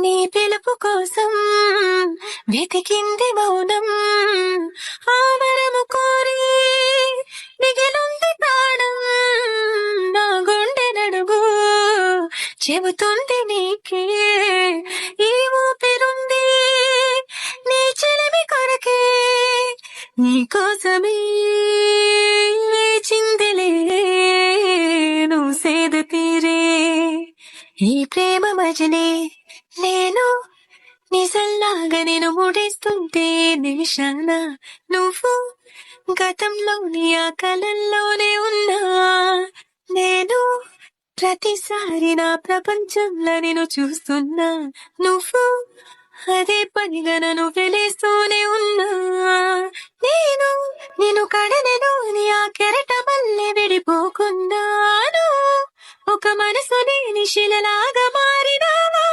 నీ పిలుపు కోసం వెతికింది మౌనం, ఆవరము కోరి మిగిలుంది ప్రాణం. నా గుండె నడుగు చెబుతుంది నీకే, ఈ ఊపిరుంది నీ చెలిమి కొరకే. నీ కోసమే వేచిందిలే నువ్వు సేద తీరే. ఈ ప్రేమ మజిలే నేను నిజంలాగా నేను ముడిస్తుంటే నిమిషాన నువ్వు గతంలోని ఆ కలల్లోనే ఉన్నా. నేను ప్రతిసారి నా ప్రపంచంలో నేను చూస్తున్నా, నువ్వు అదే పనిగా నన్ను వెలేస్తూనే ఉన్నా. నేను కడనలోని ఆ కెరట వల్లే విడిపోకున్నాను, ఒక మనసు లేని శిలలాగా మారినావా.